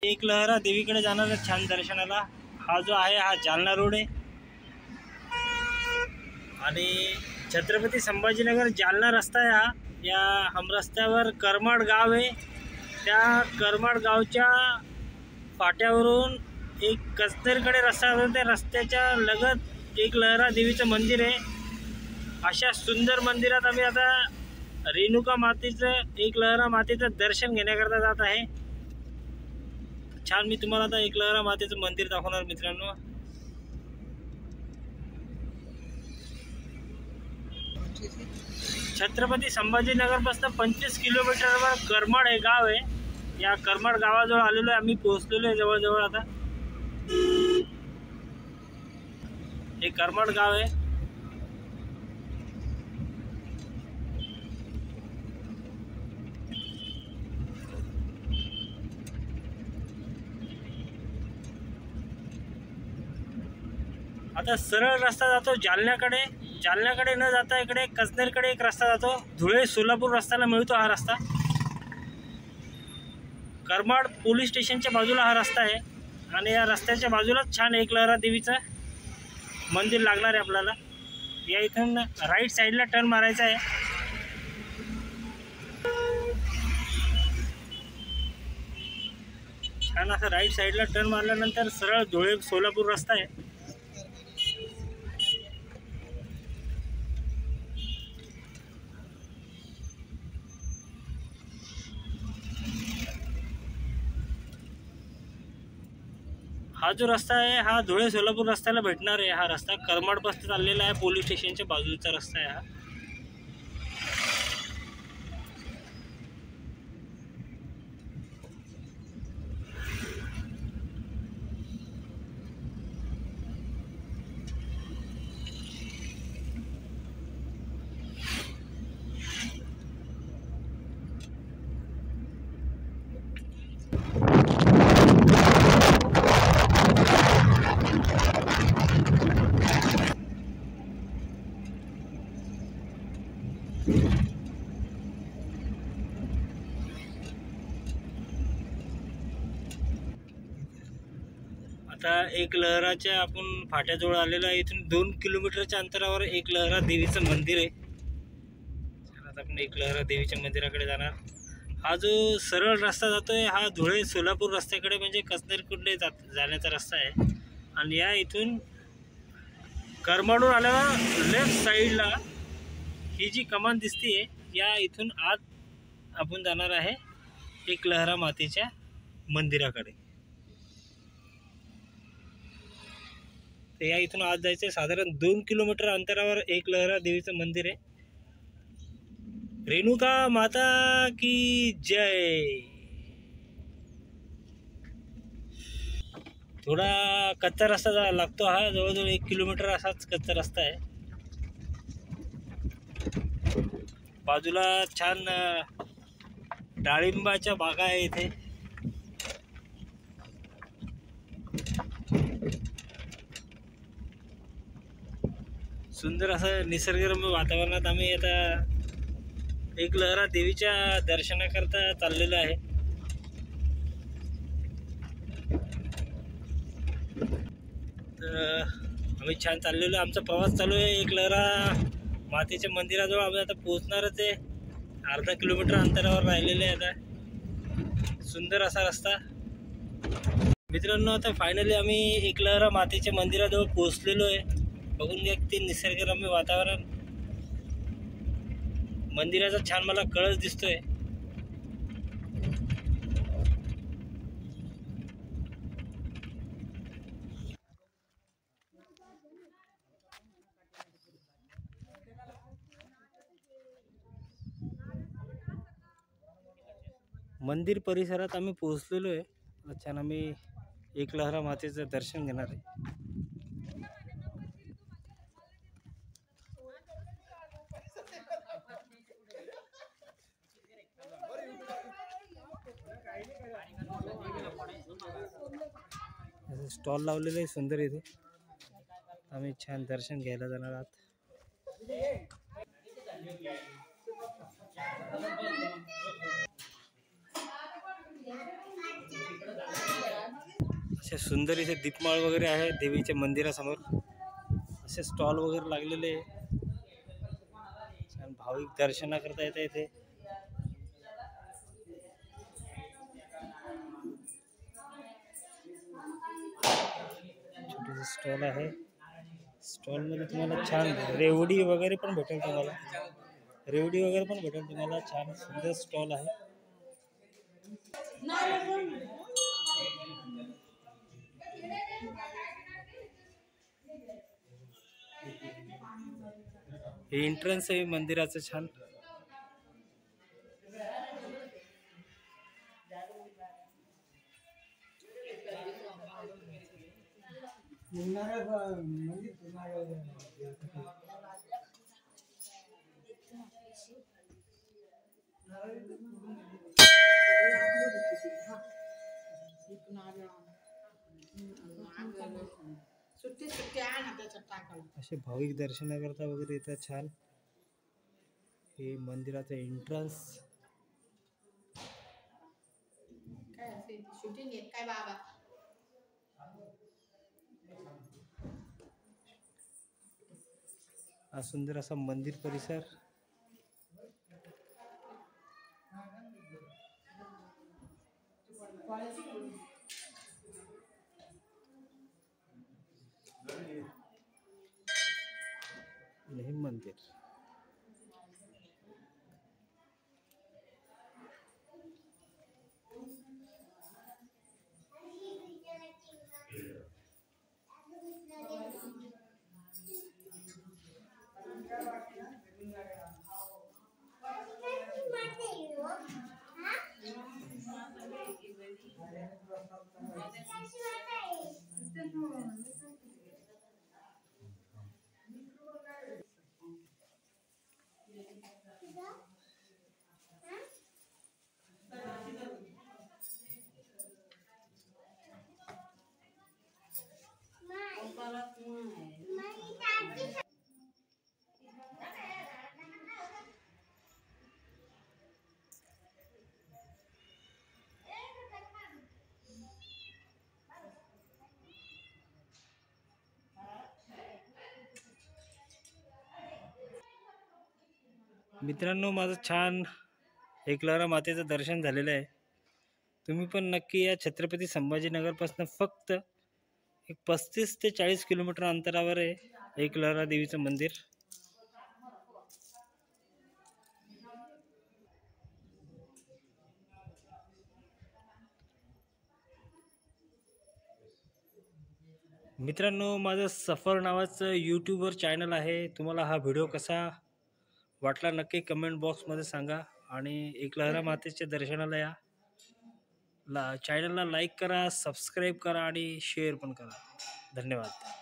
एक लहरा देवीकडे जाणार छान दर्शनाला। हा जो आहे हा जालना रोड आहे आणि छत्रपती संभाजीनगर जालना रस्ता आहे हा। या हम रस्त्यावर करमाड गाव आहे। त्या करमाड गावच्या फाट्यावरून एक कस्तेरकडे रस्ता आहे। त्या रस्त्याच्या लगत एक लहरा देवीचं मंदिर आहे। अशा सुंदर मंदिरात आम्ही आता रेणुका मातेचं एक लहरा मातेचं दर्शन घेण्याकरता जात आहे। छान मी तुम्हाला आता एक लहरा मातेचं मंदिर दाखवणार मित्रांनो। छत्रपती संभाजीनगर पासून 25 किलोमीटरवर करमाड हे गाव आहे। या करमाड गावाजवळ आलेलो आहे आम्ही, पोहोचलेलो आहे जवळ आता। हे करमाड गाव आहे। आता सरळ रस्ता जातो जालन्याकडे। जालन्याकडे न जाता इकडे कस्तेरकडे एक रस्ता जातो। धुळे सोलापूर रस्त्याला मिळतो हा रस्ता। करमाड पोलीस स्टेशनच्या बाजूला हा रस्ता आहे आणि या रस्त्याच्या बाजूलाच छान एक लहरा देवीचं मंदिर लागणार आहे आपल्याला। या इथून राईट साईडला टर्न मारायचा आहे। छान असं राईट साईडला टर्न मारल्यानंतर सरळ धुळे सोलापूर रस्ता आहे। हा जो रस्ता आहे हा धुळे सोलापूर रस्त्याला भेटणार आहे। हा रस्ता करमाड पासून चाललेला आहे, पोलीस स्टेशनच्या बाजूचा रस्ता आहे हा। आता एक लहराच्या आपण फाट्याजवळ आलेलो आहे। इथून 2 किलोमीटरच्या अंतरावर एक लहरा देवीचं मंदिर आहे। आता आपण एक लहरा देवीच्या मंदिराकडे जाणार। हा जो सरळ रस्ता जातोय हा धुळे सोलापूर रस्त्याकडे म्हणजे कस्तेरकडे जाण्याचा रस्ता आहे। आणि या इथून करमाडून आल्यावर लेफ्ट साईडला ही जी कमान दिसते या इथून आत आपण जाणार आहे एक लहरा मातेच्या मंदिराकडे। तर या इथून आत जायचं साधारण 2 किलोमीटर अंतरावर एक लहरा देवीचं मंदिर आहे। रेणुका माता की जय। थोडा कच्चा रस्ता लागतो हा, जवळजवळ 1 किलोमीटर असाच कच्चा रस्ता आहे। बाजूला छान डाळिंबाच्या बागा आहे इथे। सुंदर असं निसर्गरम्य वातावरणात आम्ही आता एक लहरा देवीच्या दर्शनाकरता चाललेलो आहे। तर आम्ही छान चाललेलो, आमचा प्रवास चालू आहे। एक लहरा मातेच्या मंदिराजवळ आम्ही आता पोहोचणारच आहे। अर्धा किलोमीटर अंतरावर राहिलेले आहे आता। सुंदर असा रस्ता मित्रांनो। आता फायनली आम्ही एक लहरा मातेच्या मंदिराजवळ पोहोचलेलो आहे। बघून घ्या ते निसर्गरम्य वातावरण, मंदिराचा छान मला कळस दिसतोय। मंदिर परिसरात आम्ही पोहोचलेलो आहे। छान आम्ही एक लहरा मातेचं दर्शन घेणार आहे। स्टॉल लावलेले आहे सुंदर इथे, आम्ही छान दर्शन घ्यायला जाणार आहात। असे सुंदर इथे दीपमाळ वगैरे आहे देवीच्या मंदिरासमोर. असे स्टॉल वगैरे लागलेले आहे. छान भाविक दर्शना करता येते इथे. छोटेसे स्टॉल आहे. स्टॉल मध्ये तुम्हाला छान रेवडी वगैरे पण भेटेल तुम्हाला. रेवडी वगैरे पण भेटेल तुम्हाला. छान सुंदर स्टॉल आहे. हे एंट्रन्स आहे मंदिराचं छान. असे भाविक दर्शनाकरता वगैरे येतात. छान हे मंदिराचं एंट्रन्स. हा सुंदर असा मंदिर परिसर. हे मंदिर मित्रांनो, माझं छान एकलहरा मातेचं दर्शन झालेलं आहे. तुम्ही पण नक्की या छत्रपती संभाजीनगरपासून फक्त एक 35 ते 40 किलोमीटर अंतरावर आहे एकलहरा देवीचं मंदिर. मित्रांनो, माझं सफर नावाचं यूट्यूबवर चॅनल आहे. तुम्हाला हा व्हिडिओ कसा वाटला नक्की कमेंट बॉक्समध्ये सांगा. आणि एकलहरा मातेच्या दर्शनाला या. चॅनलला लाईक करा, सबस्क्राईब करा आणि शेअर पण करा. धन्यवाद.